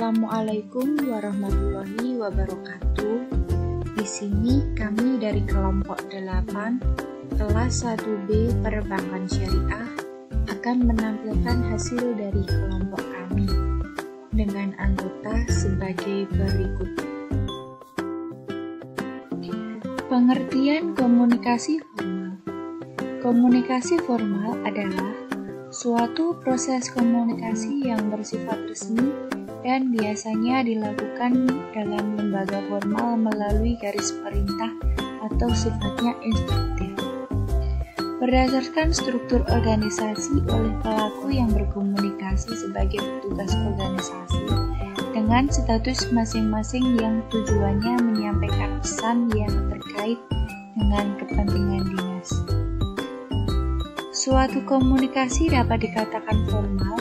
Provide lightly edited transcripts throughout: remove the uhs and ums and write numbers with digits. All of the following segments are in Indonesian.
Assalamualaikum warahmatullahi wabarakatuh. Di sini kami dari kelompok 8 kelas 1B Perbankan Syariah akan menampilkan hasil dari kelompok kami dengan anggota sebagai berikut. Pengertian komunikasi formal. Komunikasi formal adalah suatu proses komunikasi yang bersifat resmi dan biasanya dilakukan dalam lembaga formal melalui garis perintah atau sifatnya instruktif. Berdasarkan struktur organisasi oleh pelaku yang berkomunikasi sebagai petugas organisasi dengan status masing-masing yang tujuannya menyampaikan pesan yang terkait dengan kepentingan dinas. Suatu komunikasi dapat dikatakan formal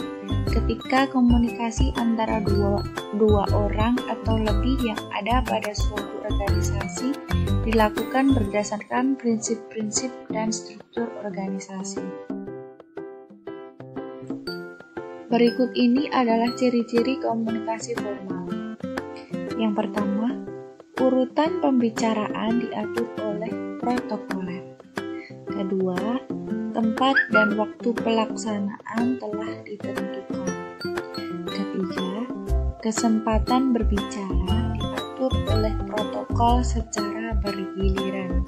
ketika komunikasi antara dua orang atau lebih yang ada pada suatu organisasi dilakukan berdasarkan prinsip-prinsip dan struktur organisasi. Berikut ini adalah ciri-ciri komunikasi formal. Yang pertama, urutan pembicaraan diatur oleh protokoler. Kedua, tempat dan waktu pelaksanaan telah ditentukan. Ketiga, kesempatan berbicara diatur oleh protokol secara bergiliran.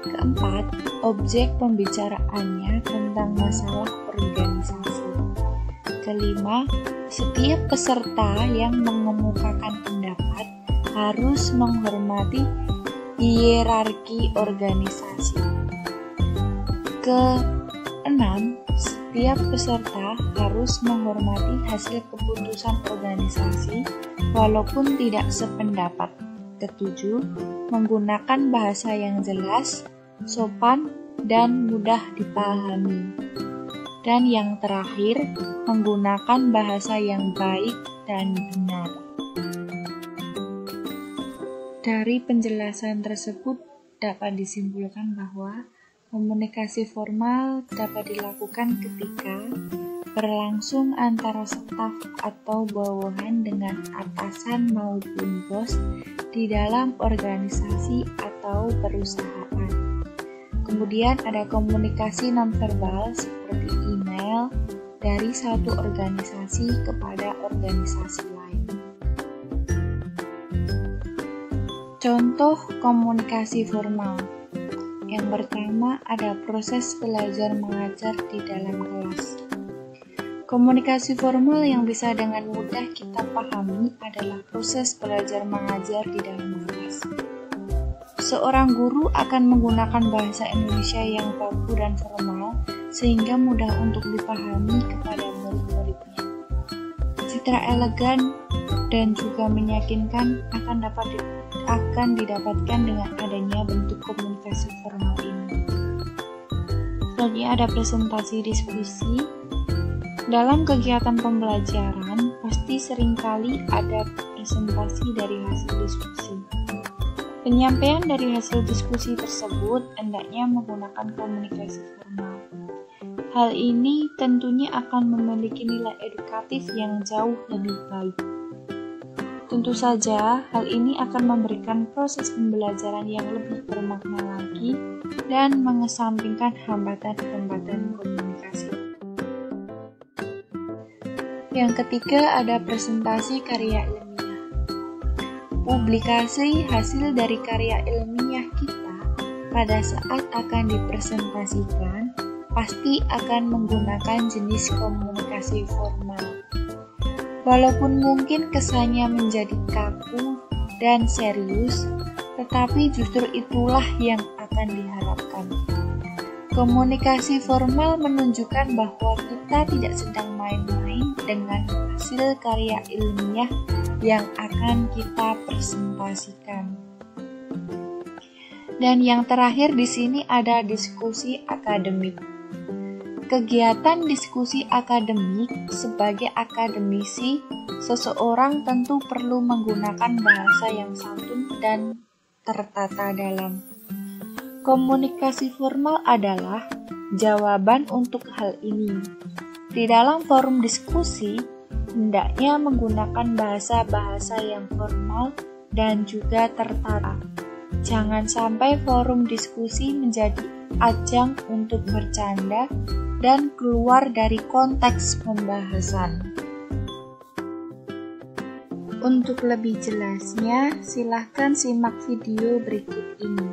Keempat, objek pembicaraannya tentang masalah organisasi. Kelima, setiap peserta yang mengemukakan pendapat harus menghormati hierarki organisasi. Keenam, setiap peserta harus menghormati hasil keputusan organisasi walaupun tidak sependapat. Ketujuh, menggunakan bahasa yang jelas, sopan, dan mudah dipahami. Dan yang terakhir, menggunakan bahasa yang baik dan benar. Dari penjelasan tersebut dapat disimpulkan bahwa komunikasi formal dapat dilakukan ketika berlangsung antara staf atau bawahan dengan atasan maupun bos di dalam organisasi atau perusahaan. Kemudian ada komunikasi nonverbal seperti email dari satu organisasi kepada organisasi lain. Contoh komunikasi formal. Yang pertama ada proses belajar mengajar di dalam kelas. Komunikasi formal yang bisa dengan mudah kita pahami adalah proses belajar mengajar di dalam kelas. Seorang guru akan menggunakan bahasa Indonesia yang baku dan formal sehingga mudah untuk dipahami kepada murid-muridnya. Citra elegan dan juga meyakinkan akan didapatkan dengan adanya bentuk komunikasi formal ini. Selanjutnya ada presentasi diskusi. Dalam kegiatan pembelajaran, pasti seringkali ada presentasi dari hasil diskusi. Penyampaian dari hasil diskusi tersebut hendaknya menggunakan komunikasi formal. Hal ini tentunya akan memiliki nilai edukatif yang jauh lebih baik. Tentu saja, hal ini akan memberikan proses pembelajaran yang lebih bermakna lagi dan mengesampingkan hambatan-hambatan komunikasi. Yang ketiga ada presentasi karya ilmiah. Publikasi hasil dari karya ilmiah kita pada saat akan dipresentasikan pasti akan menggunakan jenis komunikasi formal. Walaupun mungkin kesannya menjadi kaku dan serius, tetapi justru itulah yang akan diharapkan. Komunikasi formal menunjukkan bahwa kita tidak sedang main-main dengan hasil karya ilmiah yang akan kita presentasikan. Dan yang terakhir di sini ada diskusi akademik. Kegiatan diskusi akademik sebagai akademisi, seseorang tentu perlu menggunakan bahasa yang santun dan tertata dalam. Komunikasi formal adalah jawaban untuk hal ini. Di dalam forum diskusi, hendaknya menggunakan bahasa-bahasa yang formal dan juga tertata. Jangan sampai forum diskusi menjadi ajang untuk bercanda dan keluar dari konteks pembahasan. Untuk lebih jelasnya, silahkan simak video berikut ini.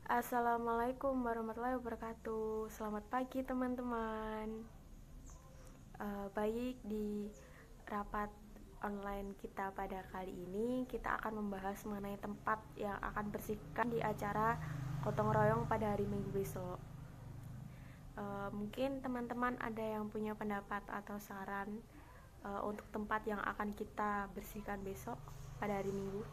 Assalamualaikum warahmatullahi wabarakatuh. Selamat pagi teman-teman. Baik, di rapat online kita pada kali ini kita akan membahas mengenai tempat yang akan bersihkan di acara gotong royong pada hari Minggu besok. Mungkin teman-teman ada yang punya pendapat atau saran untuk tempat yang akan kita bersihkan besok pada hari Minggu.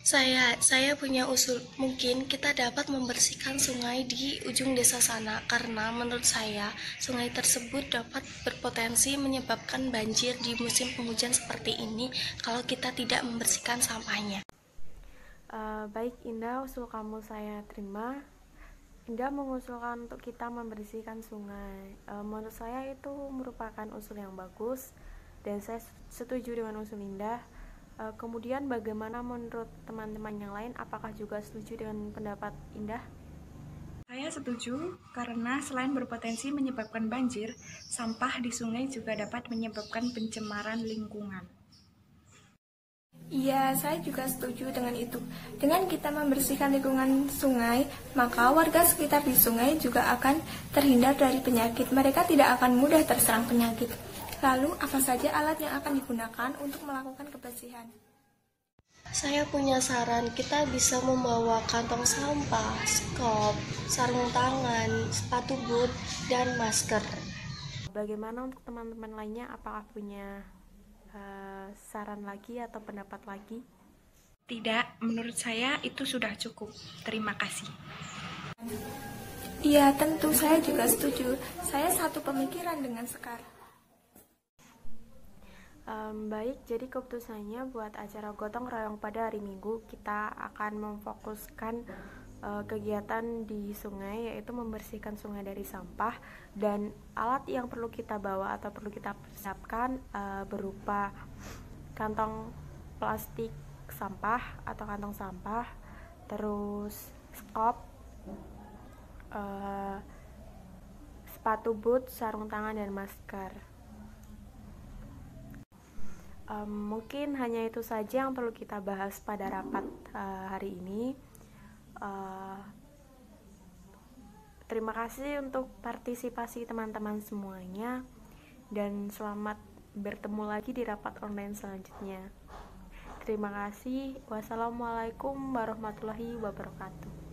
Saya punya usul, mungkin kita dapat membersihkan sungai di ujung desa sana, karena menurut saya sungai tersebut dapat berpotensi menyebabkan banjir di musim penghujan seperti ini kalau kita tidak membersihkan sampahnya. Baik Indah, usul kamu saya terima. Indah mengusulkan untuk kita membersihkan sungai. Menurut saya itu merupakan usul yang bagus dan saya setuju dengan usul Indah. Kemudian bagaimana menurut teman-teman yang lain? Apakah juga setuju dengan pendapat Indah? Saya setuju karena selain berpotensi menyebabkan banjir, sampah di sungai juga dapat menyebabkan pencemaran lingkungan. Iya, saya juga setuju dengan itu. Dengan kita membersihkan lingkungan sungai, maka warga sekitar di sungai juga akan terhindar dari penyakit. Mereka tidak akan mudah terserang penyakit. Lalu, apa saja alat yang akan digunakan untuk melakukan kebersihan? Saya punya saran, kita bisa membawa kantong sampah, skop, sarung tangan, sepatu boot, dan masker. Bagaimana untuk teman-teman lainnya? Apakah punya saran lagi atau pendapat lagi? Tidak, menurut saya itu sudah cukup. Terima kasih. Iya, tentu saya juga setuju. Saya satu pemikiran dengan Sekar. Baik, jadi keputusannya buat acara gotong royong pada hari Minggu kita akan memfokuskan kegiatan di sungai, yaitu membersihkan sungai dari sampah, dan alat yang perlu kita bawa atau perlu kita persiapkan berupa kantong plastik sampah atau kantong sampah, terus skop, sepatu boot, sarung tangan, dan masker. Mungkin hanya itu saja yang perlu kita bahas pada rapat hari ini. Terima kasih untuk partisipasi teman-teman semuanya, dan selamat bertemu lagi di rapat online selanjutnya. Terima kasih. Wassalamualaikum warahmatullahi wabarakatuh.